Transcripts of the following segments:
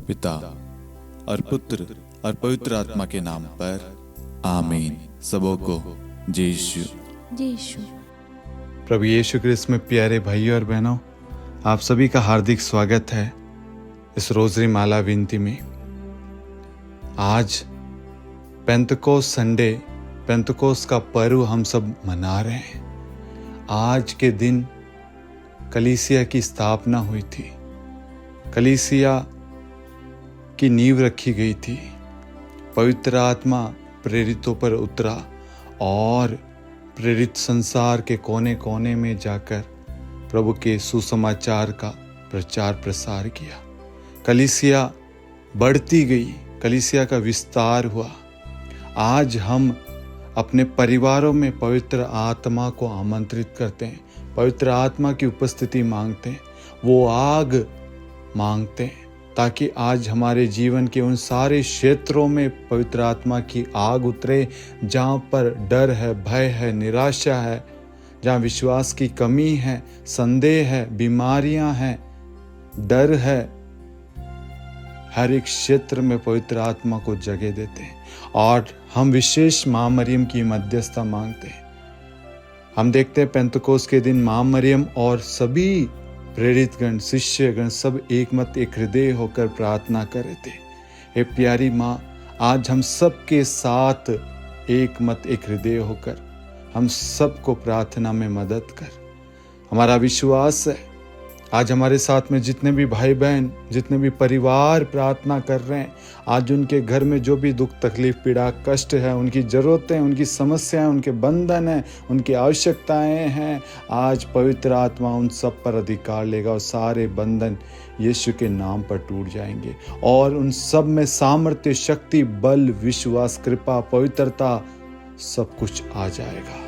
पिता और पुत्र और पवित्र आत्मा के नाम पर आमीन। सबों को जय यीशु। प्रभु यीशु क्रिस्त में प्यारे भाइयों और बहनों, आप सभी का हार्दिक स्वागत है इस रोजरी माला विनती में। आज पेंतकोस्त संडे, पेंतकोस्त का पर्व हम सब मना रहे हैं। आज के दिन कलीसिया की स्थापना हुई थी, कलीसिया की नींव रखी गई थी, पवित्र आत्मा प्रेरितों पर उतरा और प्रेरित संसार के कोने कोने में जाकर प्रभु के सुसमाचार का प्रचार प्रसार किया। कलीसिया बढ़ती गई, कलीसिया का विस्तार हुआ। आज हम अपने परिवारों में पवित्र आत्मा को आमंत्रित करते हैं, पवित्र आत्मा की उपस्थिति मांगते हैं, वो आग मांगते हैं ताकि आज हमारे जीवन के उन सारे क्षेत्रों में पवित्र आत्मा की आग उतरे जहाँ पर डर है, भय है, निराशा है, जहाँ विश्वास की कमी है, संदेह है, बीमारियाँ हैं, डर है। हर एक क्षेत्र में पवित्र आत्मा को जगह देते हैं और हम विशेष माँ मरियम की मध्यस्थता मांगते हैं। हम देखते हैं पेंतकोस्त के दिन माँ मरियम और सभी प्रेरितगण, शिष्यगण सब एक मत एक हृदय होकर प्रार्थना कर रहे थे। हे प्यारी माँ, आज हम सब के साथ एक मत एक हृदय होकर हम सबको प्रार्थना में मदद कर। हमारा विश्वास है आज हमारे साथ में जितने भी भाई बहन, जितने भी परिवार प्रार्थना कर रहे हैं, आज उनके घर में जो भी दुख तकलीफ पीड़ा कष्ट है, उनकी ज़रूरतें, उनकी समस्याएं, उनके बंधन हैं, उनकी आवश्यकताएं हैं, आज पवित्र आत्मा उन सब पर अधिकार लेगा और सारे बंधन यीशु के नाम पर टूट जाएंगे और उन सब में सामर्थ्य, शक्ति, बल, विश्वास, कृपा, पवित्रता सब कुछ आ जाएगा।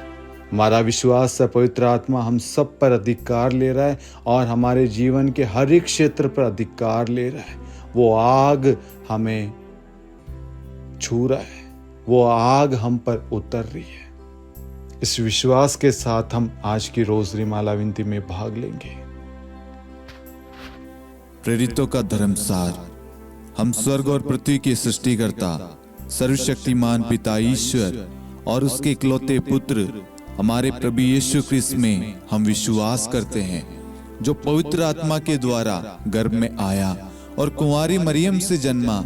हमारा विश्वास है पवित्र आत्मा हम सब पर अधिकार ले रहा है और हमारे जीवन के हर एक क्षेत्र पर अधिकार ले रहा है। वो आग हमें छू रहा है, वो आग हम पर उतर रही है। इस विश्वास के साथ हम आज की रोजरी माला विनती में भाग लेंगे। प्रेरितों का धर्मसार। हम स्वर्ग और पृथ्वी के सृष्टिकर्ता सर्वशक्तिमान पिता ईश्वर और उसके इकलौते पुत्र हमारे प्रभु यीशु क्रिस्त में हम विश्वास करते हैं, जो पवित्र आत्मा के द्वारा गर्भ में आया और कुंवारी मरियम से जन्मा।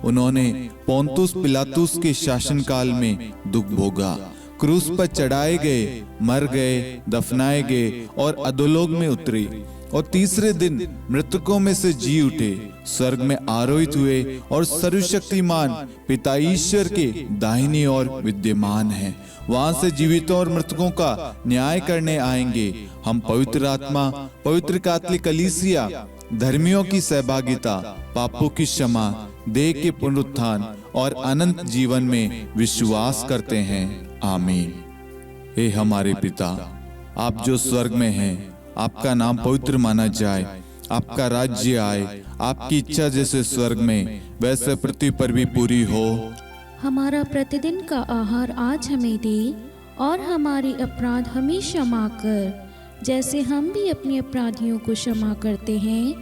उन्होंने पोंतुस पिलातुस के शासनकाल में दुख भोगा, क्रूस पर चढ़ाए गए, मर गए, दफनाए गए और अधोलोक में उतरे और तीसरे दिन मृतकों में से जी उठे, स्वर्ग में आरोहित हुए और सर्वशक्तिमान पिता ईश्वर के दाहिनी ओर विद्यमान हैं। वहां से जीवितों और मृतकों का न्याय करने आएंगे। हम पवित्र आत्मा, पवित्र कैथोलिक कलीसिया, धर्मियों की सहभागिता, पापों की क्षमा, देह के पुनरुत्थान और अनंत जीवन में विश्वास करते हैं। आमीन। हे हमारे पिता, आप जो स्वर्ग में हैं, आपका नाम पवित्र माना जाए, आपका राज्य आए, आपकी इच्छा जैसे स्वर्ग में वैसे पृथ्वी पर भी पूरी हो। हमारा प्रतिदिन का आहार आज हमें दे और हमारे अपराध हमें क्षमा कर, जैसे हम भी अपने अपराधियों को क्षमा करते हैं,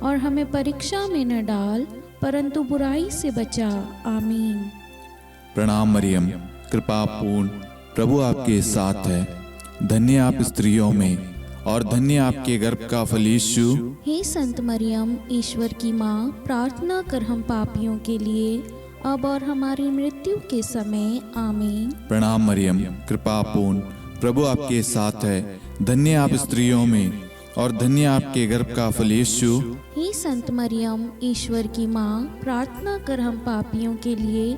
और हमें परीक्षा में न डाल परंतु बुराई से बचा। आमीन। प्रणाम मरियम, कृपा पूर्ण, प्रभु आपके साथ है। धन्य आप स्त्रियों में और धन्य आपके गर्भ का फल यीशु। हे संत मरियम, ईश्वर की माँ, प्रार्थना कर हम पापियों के लिए अब और हमारी मृत्यु के समय। आमीन। प्रणाम मरियम, कृपा पूर्ण, प्रभु आपके साथ है। धन्य आप स्त्रियों में और धन्य आपके गर्भ का फल यीशु। हे संत मरियम, ईश्वर की माँ, प्रार्थना कर हम पापियों के लिए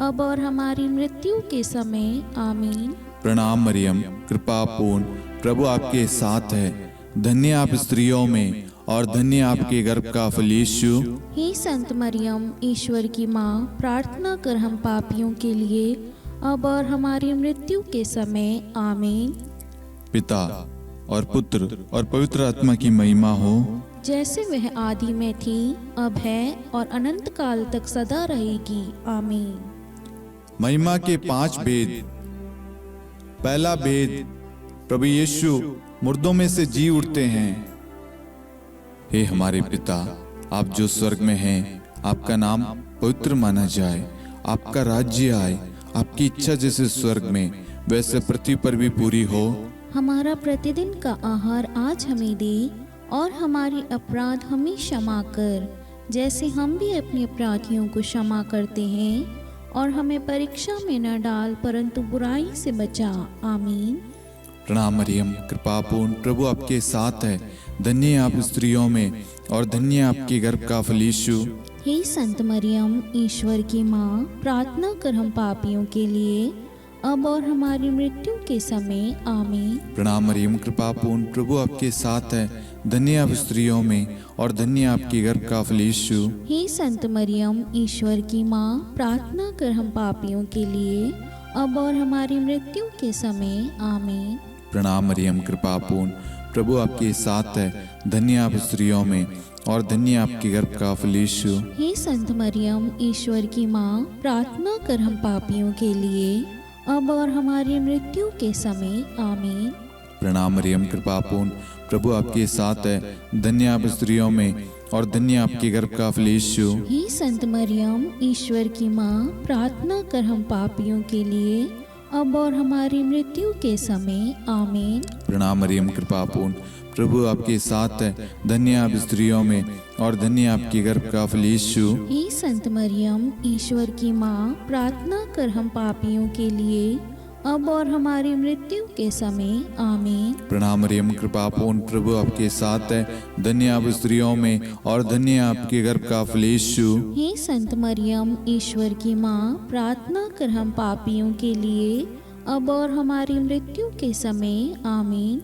अब और हमारी मृत्यु के समय। आमीन। प्रणाम मरियम, कृपा पूर्ण, प्रभु आपके साथ है। धन्य आप स्त्रियों में और धन्य आपके गर्भ का फल यीशु। हे संत मरियम, ईश्वर की माँ, प्रार्थना कर हम पापियों के लिए अब और हमारी मृत्यु के समय। आमीन। पिता और पुत्र और पवित्र आत्मा की महिमा हो, जैसे वह आदि में थी, अब है और अनंत काल तक सदा रहेगी। आमीन। महिमा के 5 भेद। पहला भेद, प्रभु यीशु मुर्दों में से जी उठते हैं। हे हमारे पिता, आप जो स्वर्ग में हैं, आपका नाम पवित्र माना जाए, आपका राज्य आए, आपकी इच्छा जैसे स्वर्ग में वैसे पृथ्वी पर भी पूरी हो। हमारा प्रतिदिन का आहार आज हमें दे, और हमारे अपराध हमें क्षमा कर, जैसे हम भी अपने अपराधियों को क्षमा करते हैं, और हमें परीक्षा में न डाल परंतु बुराई से बचा। आमीन। प्रणाम मरियम, कृपा पूर्ण, प्रभु आपके साथ है। धन्य है आप स्त्रियों में, और धन्य है आपके गर्भ का फल यीशु। हे संत मरियम, ईश्वर की माँ, प्रार्थना कर हम पापियों के लिए, अब और हमारी मृत्यु के समय। आमीन। प्रणाम मरियम, कृपा पूर्ण, प्रभु आपके साथ है। धन्य है आप स्त्रियों में, और धन्य है आपके गर्भ का फल यीशु। हे संत मरियम, ईश्वर की माँ, प्रार्थना कर हम पापियों के लिए, अब और हमारी मृत्यु के समय। आमीन। प्रणाम मरियम, कृपा पूर्ण, प्रभु आपके साथ है। धन्य है आप स्त्रियों में, और धन्य है आपके गर्भ का फल यीशु। हे संत मरियम, ईश्वर की माँ, प्रार्थना कर हम पापियों के लिए, अब और हमारी मृत्यु के समय। आमीन। प्रणाम मरियम, कृपा पूर्ण, प्रभु आपके साथ है। धन्य है आप स्त्रियों में, और धन्य है आपके गर्भ का फल यीशु। हे संत मरियम, ईश्वर की माँ, प्रार्थना कर हम पापियों के लिए, अब और हमारी मृत्यु के समय। आमीन। प्रणाम मरियम, कृपा पूर्ण, प्रभु आपके साथ है। धन्य है आप स्त्रियों में, और धन्य है आपके गर्भ का फल यीशु। हे संत मरियम, ईश्वर की माँ, प्रार्थना कर हम पापियों के लिए, अब और हमारी मृत्यु के समय। आमीन। प्रणाम मरियम, कृपा पूर्ण, प्रभु आपके साथ है। धन्य है आप स्त्रियों में, और धन्य है आपके गर्भ का फल यीशु। हे संत मरियम, ईश्वर की माँ, प्रार्थना कर हम पापियों के लिए, अब और हमारी मृत्यु के समय। आमीन।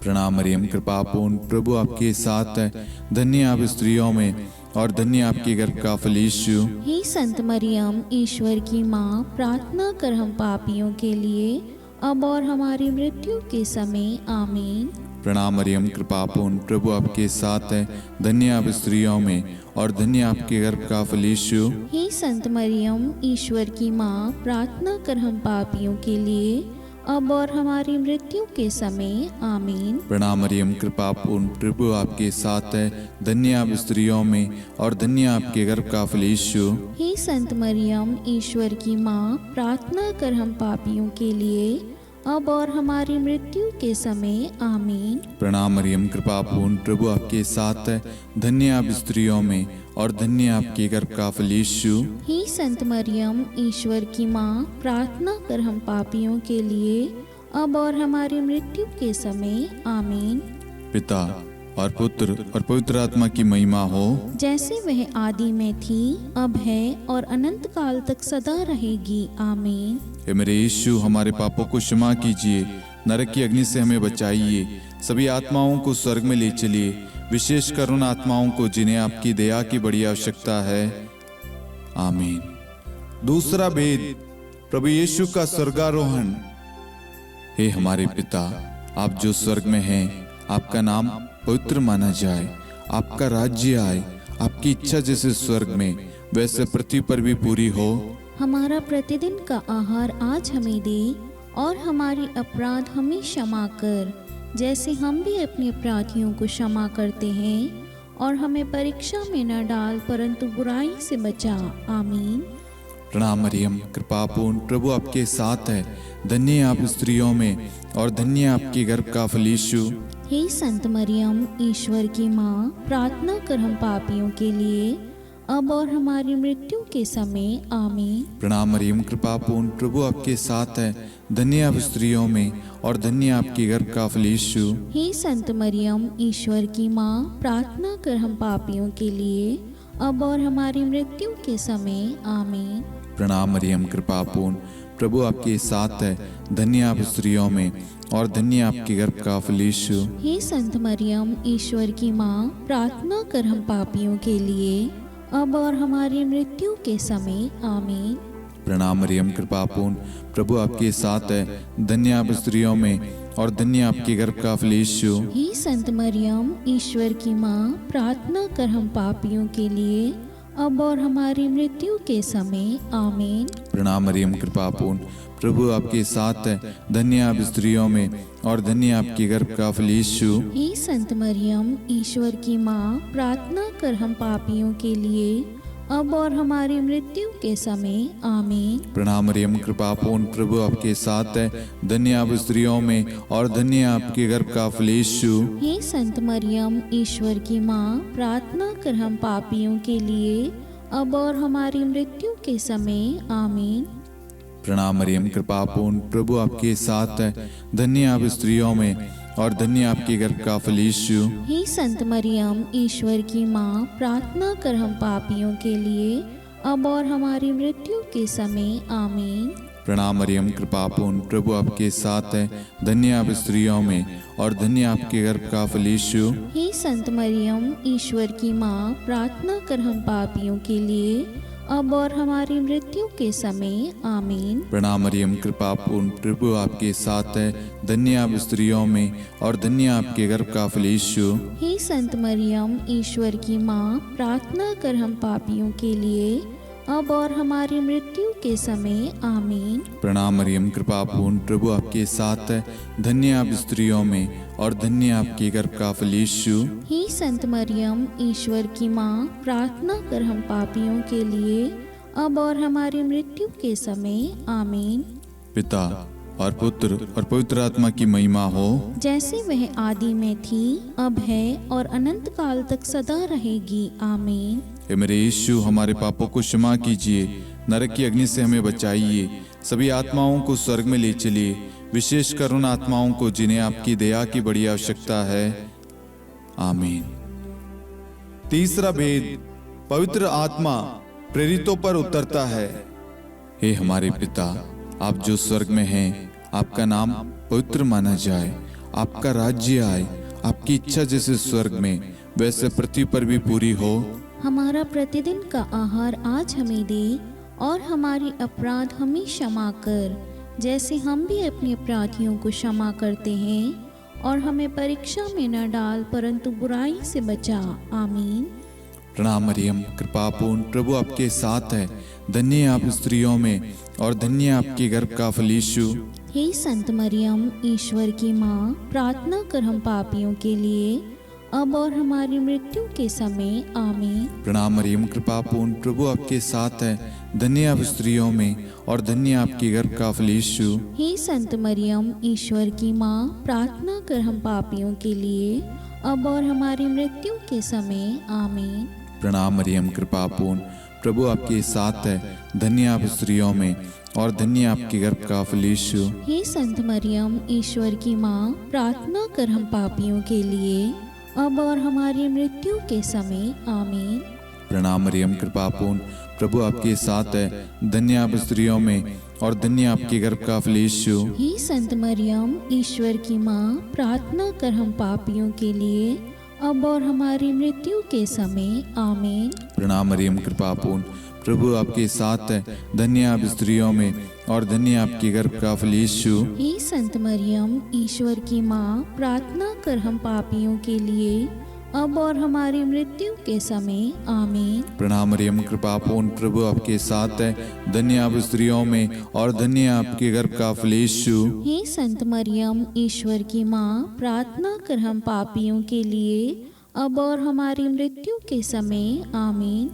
प्रणाम मरियम, कृपा पूर्ण, प्रभु आपके साथ है। धन्य है आप स्त्रियों में, और धन्य है आपके गर्भ का फल यीशु। हे संत मरियम, ईश्वर की माँ, प्रार्थना कर हम पापियों के लिए, अब और हमारी मृत्यु के समय। आमीन। प्रणाम मरियम, कृपा पूर्ण, प्रभु आपके साथ है। धन्य है आप स्त्रियों में, और धन्य है आपके गर्भ का फल यीशु। हे संत मरियम, ईश्वर की माँ, प्रार्थना कर हम पापियों के लिए, अब और हमारी मृत्यु के समय। आमीन। प्रणाम मरियम, कृपा पूर्ण, प्रभु आपके साथ है। धन्य है आप स्त्रियों में, और धन्य है आपके गर्भ का फल यीशु। हे संत मरियम, ईश्वर की माँ, प्रार्थना कर हम पापियों के लिए, अब और हमारी मृत्यु के समय। आमीन। प्रणाम मरियम, कृपा पूर्ण, प्रभु आपके साथ है। धन्य है आप स्त्रियों में, और धन्य है आपके गर्भ का फल यीशु। हे संत मरियम, ईश्वर की माँ, प्रार्थना कर हम पापियों के लिए, अब और हमारी मृत्यु के समय। आमीन। पिता और पुत्र और पवित्र आत्मा की महिमा हो, जैसे वह आदि में थी, अब है, और अनंत काल तक सदा रहेगी। आमीन। हे मेरे यीशु, हमारे पापों को क्षमा कीजिए, नरक की अग्नि से हमें बचाइए, सभी आत्माओं को स्वर्ग में ले चलिए, विशेषकर उन आत्माओं को जिन्हें आपकी दया की बड़ी आवश्यकता है। आमीन। दूसरा भेद, प्रभु यीशु का स्वर्गारोहण। हे हमारे पिता, आप जो स्वर्ग में हैं, आपका नाम पवित्र माना जाए, आपका राज्य आए, आपकी इच्छा जैसे स्वर्ग में वैसे पृथ्वी पर भी पूरी हो। हमारा प्रतिदिन का आहार आज हमें दे, और हमारे अपराध हमें क्षमा कर, जैसे हम भी अपने अपराधियों को क्षमा करते हैं, और हमें परीक्षा में न डाल परंतु बुराई से बचा। आमीन। प्रणाम मरियम, कृपा पूर्ण, प्रभु आपके साथ है। धन्य है आप स्त्रियों में, और धन्य है आपके गर्भ का फल यीशु। हे संत मरियम, ईश्वर की माँ, प्रार्थना कर हम पापियों के लिए, अब और हमारी मृत्यु के समय। आमीन। प्रणाम मरियम, कृपा पूर्ण, प्रभु आपके साथ है। धन्य है आप स्त्रियों में, और धन्य है आपके गर्भ का फल यीशु। हे संत मरियम, ईश्वर की माँ, प्रार्थना कर हम पापियों के लिए, अब और हमारी मृत्यु के समय। आमीन। प्रणाम मरियम, कृपा पूर्ण, प्रभु आपके साथ है। धन्य है आप स्त्रियों में, और धन्य है आपके गर्भ का फल यीशु। हे संत मरियम, ईश्वर की माँ, प्रार्थना कर हम पापियों के लिए, अब और हमारी मृत्यु के समय। आमीन। प्रणाम मरियम, कृपा पूर्ण, प्रभु आपके साथ है। धन्य है आप स्त्रियों में, और धन्य है आपके गर्भ का फल यीशु। हे संत मरियम, ईश्वर की माँ, प्रार्थना कर हम पापियों के लिए, अब और हमारी मृत्यु के समय। आमीन। प्रणाम मरियम, कृपा पूर्ण, प्रभु आपके साथ है। धन्य है आप स्त्रियों में, और धन्य है आपके गर्भ का फल यीशु। हे संत मरियम, ईश्वर की माँ, प्रार्थना कर हम पापियों के लिए, अब और हमारी मृत्यु के समय आमीन। प्रणाम मरियम, कृपा पूर्ण, प्रभु आपके साथ है। धन्य आप स्त्रियों में और धन्य आपके गर्भ का फल यीशु। हे संत मरियम, ईश्वर की माँ, प्रार्थना कर हम पापियों के लिए अब और हमारी मृत्यु के समय आमीन। प्रणाम मरियम, कृपा पूर्ण, प्रभु आपके साथ है। धन्य आप स्त्रियों में और धन्य आपके गर्भ का फल यीशु। हे संत मरियम, ईश्वर की माँ, प्रार्थना कर हम पापियों के लिए अब और हमारी मृत्यु के समय आमीन। प्रणाम मरियम, कृपा पूर्ण, प्रभु आपके साथ है। धन्य आप स्त्रियों में और धन्य आपके गर्भ का फल यीशु। हे संत मरियम, ईश्वर की माँ, प्रार्थना कर हम पापियों के लिए अब और हमारी मृत्यु के समय आमीन। प्रणाम मरियम, कृपा पूर्ण, प्रभु आपके साथ है। धन्य आप स्त्रियों में और धन्य आपके गर्भ का फल यीशु। हे संत मरियम, ईश्वर की माँ, प्रार्थना कर हम पापियों के लिए अब और हमारी मृत्यु के समय आमीन। प्रणाम मरियम, कृपा पूर्ण, प्रभु आपके साथ है। धन्य आप स्त्रियों में और धन्य आपके गर्भ का फल यीशु। हे संत मरियम, ईश्वर की माँ, प्रार्थना कर हम पापियों के लिए अब और हमारी मृत्यु के समय आमीन। पिता और पुत्र और पवित्र आत्मा की महिमा हो, जैसे वह आदि में थी, अब है और अनंत काल तक सदा रहेगी आमीन। हे मेरे यीशु, हमारे पापों को क्षमा कीजिए, नरक की अग्नि से हमें बचाइए, सभी आत्माओं को स्वर्ग में ले चलिए, विशेषकर उन आत्माओं को जिन्हें आपकी दया की बड़ी आवश्यकता है। आमीन। तीसरा भेद, पवित्र आत्मा प्रेरितों पर उतरता है। हे हमारे पिता, आप जो स्वर्ग में हैं, आपका नाम पवित्र माना जाए, आपका राज्य आए, आपकी इच्छा जैसे स्वर्ग में वैसे पृथ्वी पर भी पूरी हो। हमारा प्रतिदिन का आहार आज हमें दे और हमारी अपराध हमें क्षमा कर, जैसे हम भी अपने अपराधियों को क्षमा करते हैं, और हमें परीक्षा में न डाल परंतु बुराई से बचा। आमीन। प्रणाम मरियम, कृपा पूर्ण, प्रभु आपके साथ है। धन्य आप स्त्रियों में और धन्य आपके गर्भ का फल यीशु। हे संत मरियम, ईश्वर की माँ, प्रार्थना कर हम पापियों के लिए अब और हमारी मृत्यु के समय आमीन। प्रणाम मरियम, कृपा पूर्ण, प्रभु आपके साथ है। धन्य आप स्त्रियों में और धन्य आपके गर्भ का फल यीशु। हे संत मरियम, ईश्वर की माँ, प्रार्थना कर हम पापियों के लिए अब और हमारी मृत्यु के समय आमीन। प्रणाम मरियम, कृपा पूर्ण, प्रभु आपके साथ है। धन्य आप स्त्रियों में और धन्य आपके गर्भ का फल यीशु। हे संत मरियम, ईश्वर की माँ, प्रार्थना कर हम पापियों के लिए अब और हमारी मृत्यु के समय आमीन। प्रणाम मरियम, कृपा पूर्ण, प्रभु आपके साथ है। धन्य आप स्त्रियों में और धन्य आपके गर्भ का फल यीशु। हे संत मरियम, ईश्वर की माँ, प्रार्थना कर हम पापियों के लिए अब और हमारी मृत्यु के समय आमीन। प्रणाम मरियम, कृपा पूर्ण, प्रभु आपके साथ है। धन्य आप स्त्रियों में और धन्य आपके गर्भ का फल यीशु। हे संत मरियम, ईश्वर की माँ, प्रार्थना कर हम पापियों के लिए अब और हमारी मृत्यु के समय आमीन। प्रणाम मरियम, कृपा पूर्ण, प्रभु आपके साथ है। धन्य आप स्त्रियों में और धन्य आपके गर्भ का फल यीशु। हे संत मरियम, ईश्वर की माँ, प्रार्थना कर हम पापियों के लिए अब और हमारी मृत्यु के समय आमीन।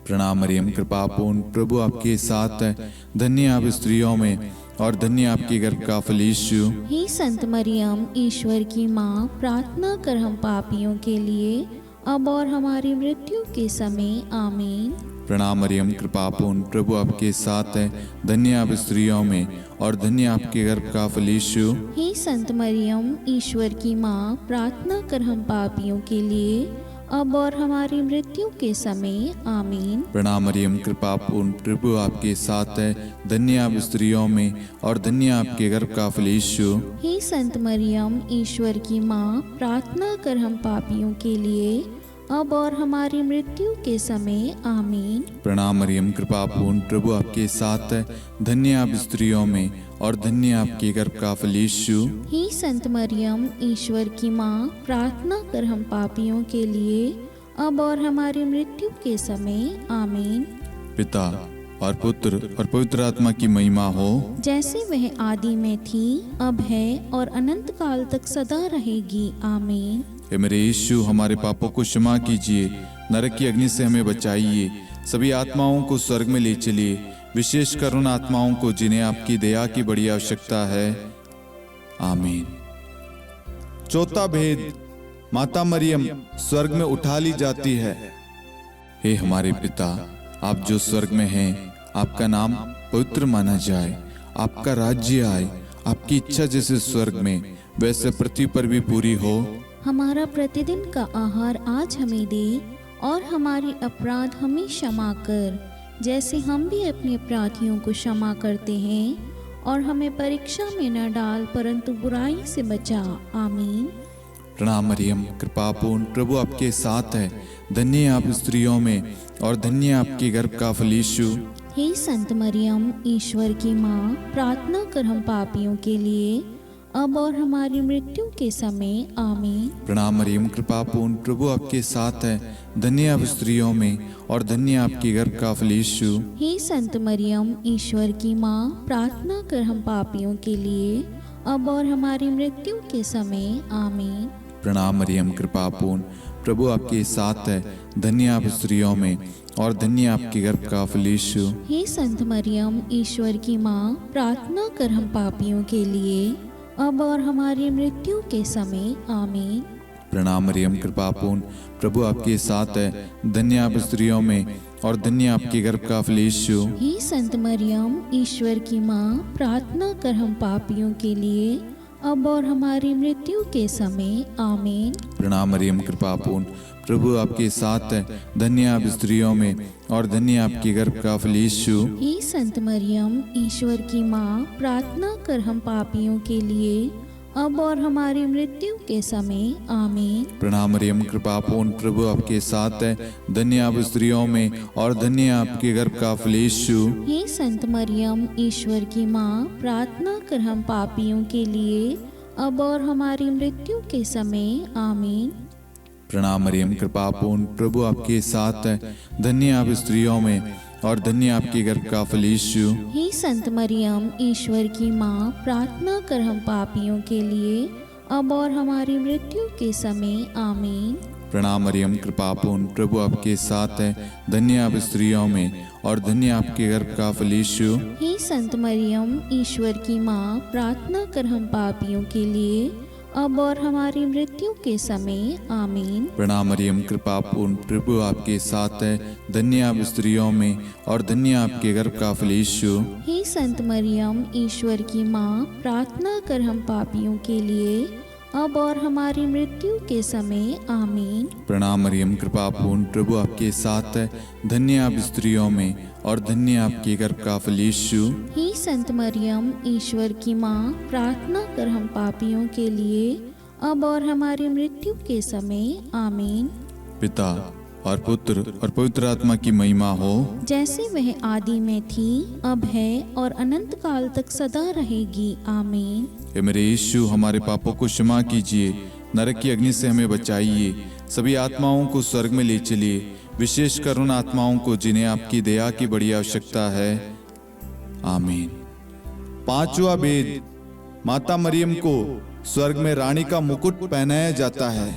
प्रणाम मरियम, कृपा पूर्ण, प्रभु आपके साथ है। धन्य आप स्त्रियों में और धन्य आपके गर्भ का फल यीशु। हे संत मरियम, ईश्वर की माँ, प्रार्थना कर हम पापियों के लिए अब और हमारी मृत्यु के समय आमीन। प्रणाम मरियम, कृपा पूर्ण, प्रभु आपके साथ है। धन्य आप स्त्रियों में और धन्य आपके गर्भ का फल यीशु। हे संत मरियम, ईश्वर की माँ, प्रार्थना कर हम पापियों के लिए अब और हमारी मृत्यु के समय आमीन। प्रणाम मरियम, कृपा पूर्ण, प्रभु आपके साथ है। धन्य आप स्त्रियों में और धन्य आपके गर्भ का फल यीशु। हे संत मरियम, ईश्वर की माँ, प्रार्थना कर हम पापियों के लिए अब और हमारी मृत्यु के समय आमीन। प्रणाम मरियम, कृपा पूर्ण, प्रभु आपके साथ है। धन्य आप स्त्रियों में और धन्य आपके गर्भ का फल यीशु। हे संत मरियम, ईश्वर की माँ, प्रार्थना कर हम पापियों के लिए अब और हमारी मृत्यु के समय आमीन। पिता और पुत्र और पवित्र आत्मा की महिमा हो, जैसे वह आदि में थी, अब है और अनंत काल तक सदा रहेगी आमीन। हे मेरे यीशु, हमारे पापों को क्षमा कीजिए, नरक की अग्नि से हमें बचाइए, सभी आत्माओं को स्वर्ग में ले चलिए, विशेषकर उन आत्माओं को जिन्हें आपकी दया की बड़ी आवश्यकता है। आमीन। चौथा भेद, माता मरियम स्वर्ग में उठा ली जाती है। हे हमारे पिता, आप जो स्वर्ग में हैं, आपका नाम पवित्र माना जाए, आपका राज्य आए, आपकी इच्छा जैसे स्वर्ग में वैसे पृथ्वी पर भी पूरी हो। हमारा प्रतिदिन का आहार आज हमें दे, और हमारी अपराध हमें क्षमा कर, जैसे हम भी अपने अपराधियों को क्षमा करते हैं, और हमें परीक्षा में न डाल, परंतु बुराई से बचा। आमीन। प्रणाम मरियम, कृपापूर्ण, प्रभु आपके साथ है। धन्य है आप स्त्रियों में, और धन्य है आपके गर्भ का फल यीशु। हे संत मरियम, ईश्वर की माँ, प्रार्थना कर हम पापियों के लिए, अब और हमारी मृत्यु के समय। आमीन। प्रणाम मरियम, कृपापूर्ण, प्रभु आपके साथ है। धन्य है आप स्त्रियों में, और धन्य है आपके गर्भ का फल यीशु। हे संत मरियम, ईश्वर की माँ, प्रार्थना कर हम पापियों के लिए, अब और हमारी मृत्यु के समय। आमीन। प्रणाम मरियम, कृपापूर्ण, प्रभु आपके साथ है। धन्य है आप स्त्रियों में, और धन्य है आपके गर्भ का फल यीशु। हे संत मरियम, ईश्वर की माँ, प्रार्थना कर हम पापियों के लिए, अब और हमारी मृत्यु के समय। आमीन। प्रणाम मरियम, कृपापूर्ण, प्रभु आपके साथ है। धन्य है आप स्त्रियों में, और धन्य है आपके गर्भ का फल यीशु। हे संत मरियम, ईश्वर की माँ, प्रार्थना कर हम पापियों के लिए, अब और हमारी मृत्यु के समय। आमीन। प्रणाम मरियम, कृपापूर्ण, प्रभु आपके साथ है। धन्य है आप स्त्रियों में, और धन्य है आपके गर्भ का फल यीशु। हे संत मरियम, ईश्वर की माँ, प्रार्थना कर हम पापियों के लिए, अब और हमारी मृत्यु के समय। आमीन। प्रणाम मरियम, कृपापूर्ण, प्रभु आपके साथ है। धन्य है आप स्त्रियों में, और धन्य है आपके गर्भ का फल यीशु। हे संत मरियम, ईश्वर की माँ, प्रार्थना कर हम पापियों के लिए, अब और हमारी मृत्यु के समय। आमीन। प्रणाम मरियम, कृपापूर्ण, प्रभु आपके साथ है। धन्य है आप स्त्रियों में, और धन्य है आपके गर्भ का फल यीशु। हे संत मरियम, ईश्वर की माँ, प्रार्थना कर हम पापियों के लिए, अब और हमारी मृत्यु के समय। आमीन। प्रणाम मरियम, कृपापूर्ण, प्रभु आपके साथ है। धन्य है आप स्त्रियों में, और धन्य है आपके गर्भ का फल यीशु। हे संत मरियम, ईश्वर की माँ, प्रार्थना कर हम पापियों के लिए, अब और हमारी मृत्यु के समय। आमीन। प्रणाम मरियम, कृपापूर्ण, प्रभु आपके साथ है। धन्य है आप स्त्रियों में, और धन्य है आपके गर्भ का फल यीशु। हे संत मरियम, ईश्वर की माँ, प्रार्थना कर हम पापियों के लिए, अब और हमारी मृत्यु के समय। आमीन। प्रणाम मरियम, कृपापूर्ण, प्रभु आपके साथ है। धन्य है आप स्त्रियों में, और धन्य है आपके गर्भ का फल यीशु। हे संत मरियम, ईश्वर की माँ, प्रार्थना कर हम पापियों के लिए, अब और हमारी मृत्यु के समय। आमीन। पिता और पुत्र और पवित्र आत्मा की महिमा हो, जैसे वह आदि में थी, अब है, और अनंत काल तक सदा रहेगी। आमीन। हे मेरे यीशु, हमारे पापों को क्षमा कीजिए, नरक की अग्नि से हमें बचाइए, सभी आत्माओं को स्वर्ग में ले चलिए, विशेषकर उन आत्माओं को जिन्हें आपकी दया की बड़ी आवश्यकता है। आमीन। पांचवा भेद, माता मरियम को स्वर्ग में रानी का मुकुट पहनाया जाता है।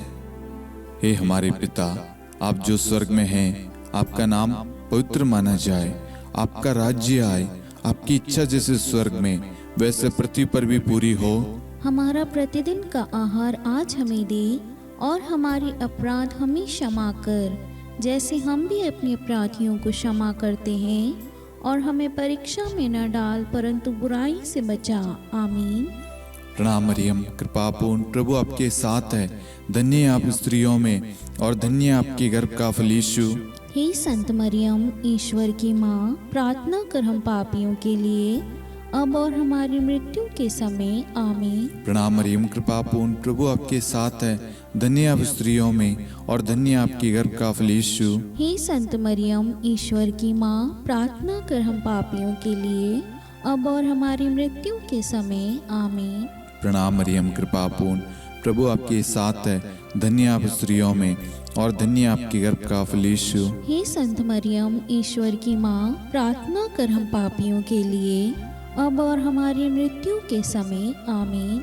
हे हमारे पिता, आप जो स्वर्ग में हैं, आपका नाम पवित्र माना जाए, आपका राज्य आए, आपकी इच्छा जैसे स्वर्ग में वैसे पृथ्वी पर भी पूरी हो। हमारा प्रतिदिन का आहार आज हमें दे, और हमारी अपराध हमें क्षमा कर, जैसे हम भी अपने अपराधियों को क्षमा करते हैं, और हमें परीक्षा में न डाल, परंतु बुराई से बचा। आमीन। प्रणाम मरियम, कृपापूर्ण, प्रभु आपके साथ है। धन्य है आप स्त्रियों में, और धन्य है आपके गर्भ का फल यीशु। हे संत मरियम, ईश्वर की माँ, प्रार्थना कर हम पापियों के लिए, अब और हमारी मृत्यु के समय। आमीन। प्रणाम मरियम, कृपापूर्ण, प्रभु आपके साथ है। धन्य है आप स्त्रियों में, और धन्य है आपके गर्भ का फल यीशु। हे संत मरियम, ईश्वर की माँ, प्रार्थना कर हम पापियों के लिए, अब और हमारी मृत्यु के समय। आमीन। प्रणाम मरियम, कृपापूर्ण, प्रभु आपके साथ है। धन्य है आप स्त्रियों में, और धन्य है आपके गर्भ का फल यीशु। हे संत मरियम, ईश्वर की माँ, प्रार्थना कर हम पापियों के लिए, अब और हमारी मृत्यु के समय। आमीन।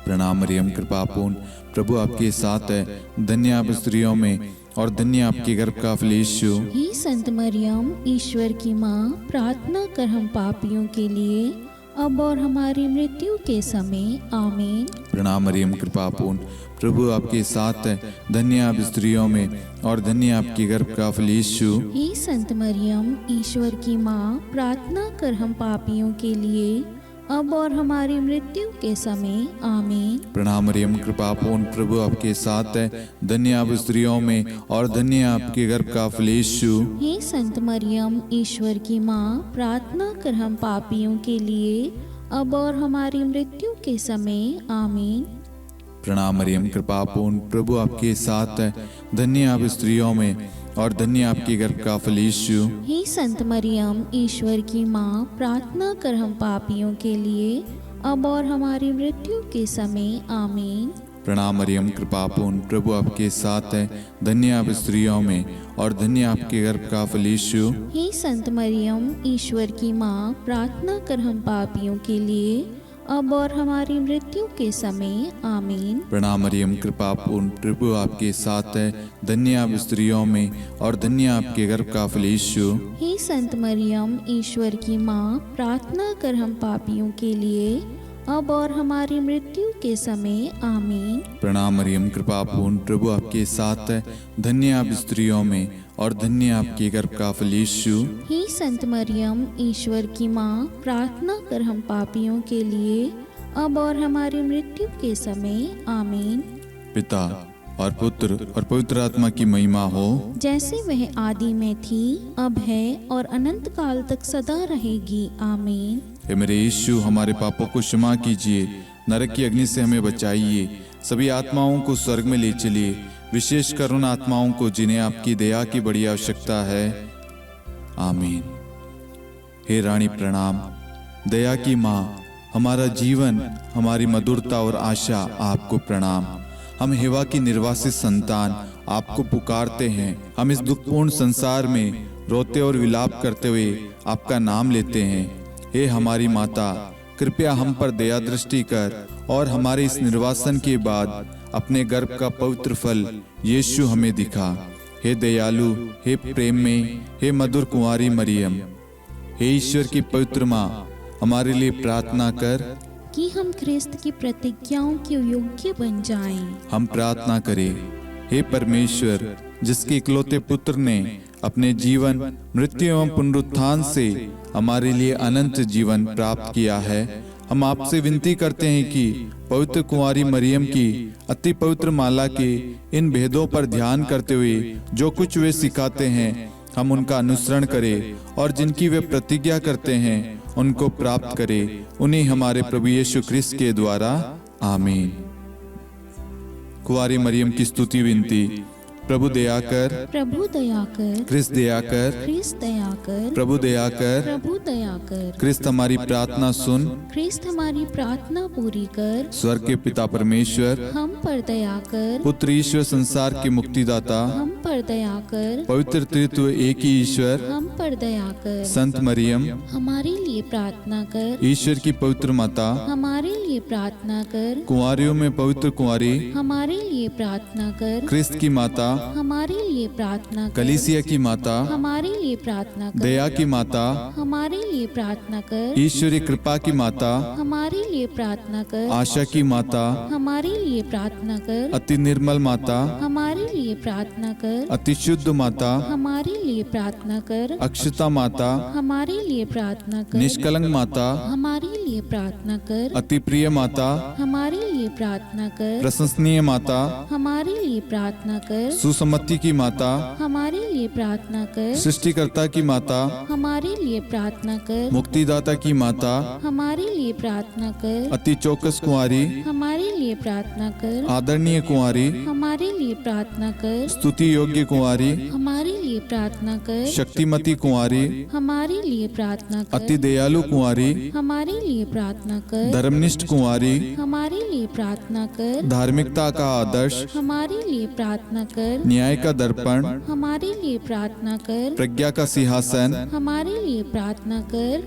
प्रणाम मरियम, कृपापूर्ण, प्रभु आपके साथ है। धन्य है आप स्त्रियों में, और धन्य आपके गर्भ का फल यीशु। हे संत मरियम, ईश्वर की माँ, प्रार्थना कर हम पापियों के लिए, अब और हमारी मृत्यु के समय। आमीन। प्रणाम मरियम, कृपा पूर्ण, प्रभु आपके साथ है, धन्य आप स्त्रियों में और धन्य आपके गर्भ का फल यीशु। हे संत मरियम, ईश्वर की माँ, प्रार्थना कर हम पापियों के लिए, अब और हमारी मृत्यु के समय। आमीन। प्रणाम मरियम, कृपा पूर्ण, प्रभु आपके साथ है, धन्य आप स्त्रियों में और धन्य आपके गर्भ का फल यीशु। हे संत मरियम, ईश्वर की माँ, प्रार्थना कर हम पापियों के लिए, अब और हमारी मृत्यु के समय। आमीन। प्रणाम मरियम, कृपा पूर्ण, प्रभु आपके साथ है, धन्य आप स्त्रियों में और धन्य आपके गर्भ का फल यीशु। हे संत मरियम, ईश्वर की माँ, प्रार्थना कर हम पापियों के लिए, अब और हमारी मृत्यु के समय। आमीन। प्रणाम मरियम, कृपा पूर्ण, प्रभु आपके साथ है, धन्य आप स्त्रियों में और धन्य आपके गर्भ का फल यीशु। हे संत मरियम, ईश्वर की माँ, प्रार्थना कर हम पापियों के लिए, अब और हमारी मृत्यु के समय। आमीन। प्रणाम मरियम, कृपा पूर्ण, प्रभु आपके साथ है, धन्य आप स्त्रियों में और धन्य आपके गर्भ का फल यीशु। हे संत मरियम, ईश्वर की माँ, प्रार्थना कर हम पापियों के लिए, अब और हमारी मृत्यु के समय। आमीन। प्रणाम मरियम, कृपा पूर्ण, प्रभु आपके साथ है, धन्य आप स्त्रियों में और धन्य आपके गर्भ का फल यीशु। हे संत मरियम, ईश्वर की माँ, प्रार्थना कर हम पापियों के लिए, अब और हमारी मृत्यु के समय। आमीन। पिता और पुत्र और पवित्र आत्मा की महिमा हो, जैसे वह आदि में थी, अब है और अनंत काल तक सदा रहेगी। आमीन। हे मेरे यीशु, हमारे पापों को क्षमा कीजिए, नरक की अग्नि से हमें बचाइए, सभी आत्माओं को स्वर्ग में ले चलिए, विशेषकर उन आत्माओं को जिन्हें आपकी दया की बड़ी आवश्यकता है। आमीन। हे रानी प्रणाम, दया की माँ, हमारा जीवन, हमारी मधुरता और आशा आपको प्रणाम। हम हेवा की निर्वासित संतान आपको पुकारते हैं। हम इस दुखपूर्ण संसार में रोते और विलाप करते हुए आपका नाम लेते हैं। हे हमारी माता, कृपया हम पर दया दृष्टि कर और हमारे इस निर्वासन के बाद अपने गर्भ का पवित्र फल यीशु हमें दिखा। हे दयालु, हे प्रेम में, हे मधुर कुंवारी मरियम, हे ईश्वर की पवित्र माँ, हमारे लिए प्रार्थना कर कि हम ख्रिस्त की प्रतिज्ञाओं के योग्य बन जाएं। हम प्रार्थना करें। हे परमेश्वर, जिसके इकलौते पुत्र ने अपने जीवन, मृत्यु एवं पुनरुत्थान से हमारे लिए अनंत जीवन प्राप्त किया है, हम आपसे विनती करते हैं कि पवित्र कुंवारी मरियम की अति पवित्र माला के इन भेदों पर ध्यान करते हुए जो कुछ वे सिखाते हैं, हम उनका अनुसरण करें और जिनकी वे प्रतिज्ञा करते हैं उनको प्राप्त करें। उन्हीं हमारे प्रभु यीशु ख्रिस्त के द्वारा। आमीन। कुंवारी मरियम की स्तुति विनती। प्रभु दया कर, प्रभु दया कर, ख्रिस्त दया कर, ख्रिस्त दया कर, प्रभु दया कर, प्रभु दया कर, ख्रिस्त हमारी प्रार्थना सुन। ख्रिस्त हमारी प्रार्थना पूरी कर, स्वर्ग के पिता परमेश्वर, हम पर दया कर, पुत्र ईश्वर संसार के मुक्तिदाता, हम पर दया कर, पवित्र त्रित्व एक ही ईश्वर, हम पर दया कर, संत मरियम, हमारे लिए प्रार्थना कर, ईश्वर की पवित्र माता, हमारे लिए प्रार्थना कर, कुंवारियों में पवित्र कुंवारी, हमारे लिए प्रार्थना कर, ख्रिस्त की माता, हमारे लिए प्रार्थना कर, कलीसिया की माता, हमारे लिए प्रार्थना कर, दया की माता, हमारे लिए प्रार्थना कर, ईश्वरी कृपा की माता, हमारे लिए प्रार्थना कर, आशा की माता, हमारे लिए प्रार्थना कर, अति निर्मल माता, हमारे लिए प्रार्थना कर, अति शुद्ध माता, हमारे लिए प्रार्थना कर, अक्षता माता, हमारे लिए प्रार्थना कर, निष्कलंक माता, हमारे लिए प्रार्थना कर, अति प्रिय माता, हमारे लिए प्रार्थना कर, प्रशंसनीय माता, हमारे लिए प्रार्थना कर, सुसम्मति की माता, हमारे लिए प्रार्थना कर, सृष्टिकर्ता की माता, हमारे लिए प्रार्थना कर, मुक्तिदाता की माता, हमारे लिए प्रार्थना कर, अति चौकस कुंवारी, हमारे लिए प्रार्थना कर, आदरणीय कुंवारी, हमारे लिए प्रार्थना कर, स्तुति योग्य कुंवारी, हमारे लिए प्रार्थना कर, शक्तिमती कुंवारी, हमारे लिए प्रार्थना अति कर, दयालु कुंवारी, हमारे लिए प्रार्थना कर, धर्मनिष्ठ कुंवारी, हमारे लिए प्रार्थना कर, धार्मिकता का आदर्श, हमारे लिए प्रार्थना कर, न्याय का दर्पण, हमारे लिए प्रार्थना कर, प्रज्ञा का सिंहासन, हमारे लिए प्रार्थना कर,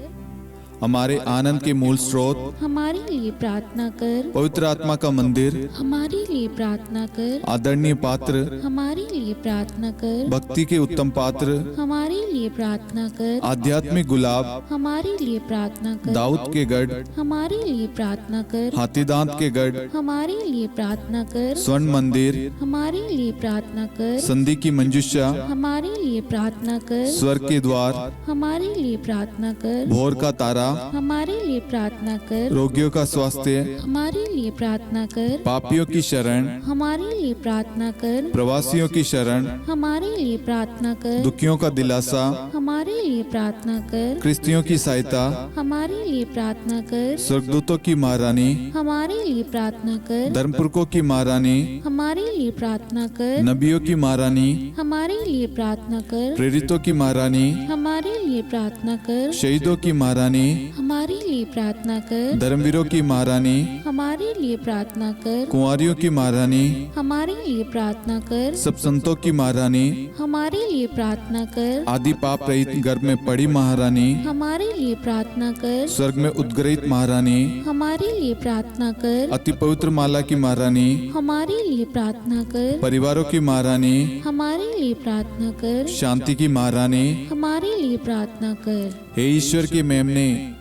हमारे आनंद के मूल स्रोत, हमारे लिए प्रार्थना कर। पवित्र आत्मा का मंदिर, हमारे लिए प्रार्थना कर। आदरणीय पात्र, हमारे लिए प्रार्थना कर। भक्ति के उत्तम पात्र, हमारे लिए प्रार्थना कर। आध्यात्मिक गुलाब, हमारे लिए प्रार्थना कर। दाऊद के गढ़, हमारे लिए प्रार्थना कर। हाथीदांत के गढ़, हमारे लिए प्रार्थना कर। स्वर्ण मंदिर, हमारे लिए प्रार्थना कर। संधि की मंजुषा, हमारे लिए प्रार्थना कर। स्वर्ग के द्वार, हमारे लिए प्रार्थना कर। भोर का तारा, हमारे लिए प्रार्थना कर। रोगियों का स्वास्थ्य, हमारे लिए प्रार्थना कर। पापियों की शरण, हमारे लिए प्रार्थना कर। प्रवासियों की शरण, हमारे लिए प्रार्थना कर। दुखियों का दिलासा, हमारे लिए प्रार्थना कर। क्रिस्तियों की सहायता, हमारे लिए प्रार्थना कर। स्वर्गदूतों की महारानी, हमारे लिए प्रार्थना कर। धर्मपुरखों की महारानी, हमारे लिए प्रार्थना कर। नबियों की महारानी, हमारे लिए प्रार्थना कर। प्रेरितों की महारानी, हमारे लिए प्रार्थना कर। शहीदों की महारानी, हमारे लिए प्रार्थना कर। धर्मवीरों की महारानी, हमारे लिए प्रार्थना कर। कुंवारियों की महारानी, हमारे लिए प्रार्थना कर। सब संतों की महारानी, हमारे लिए प्रार्थना कर। आदि पाप रहित गर्भ में पड़ी महारानी, हमारे लिए प्रार्थना कर। स्वर्ग में उद्गृहित महारानी, हमारे लिए प्रार्थना कर। अति पवित्र माला की महारानी, हमारे लिए प्रार्थना कर। परिवारों की महारानी, हमारे लिए प्रार्थना कर। शांति की महारानी, हमारे लिए प्रार्थना कर। हे ईश्वर के मेमने,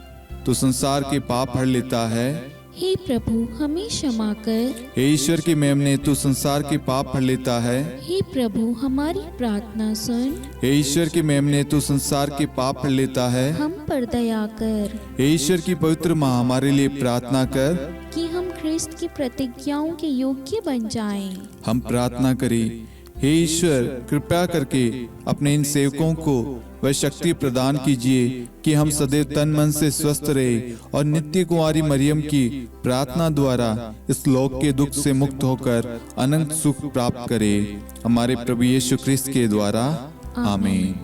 तू संसार के पाप हर लेता है। हे प्रभु हमें क्षमा कर। हे ईश्वर के मेमने, तू संसार के पाप हर लेता है। हे प्रभु हमारी प्रार्थना सुन। हे ईश्वर के मेमने, तू संसार के पाप हर लेता है। हम पर दया कर हे ईश्वर की पवित्र माँ, हमारे लिए प्रार्थना कर। कि हम ख्रिस्त की प्रतिज्ञाओं के योग्य बन जाएं। हम प्रार्थना करें, हे ईश्वर कृपया करके अपने इन सेवकों को वह शक्ति प्रदान कीजिए कि हम सदैव तन मन से स्वस्थ रहे और नित्य कुंवारी मरियम की प्रार्थना द्वारा इस लोक के दुख से मुक्त होकर अनंत सुख प्राप्त करें। हमारे प्रभु यीशु ख्रिस्त के द्वारा, आमीन।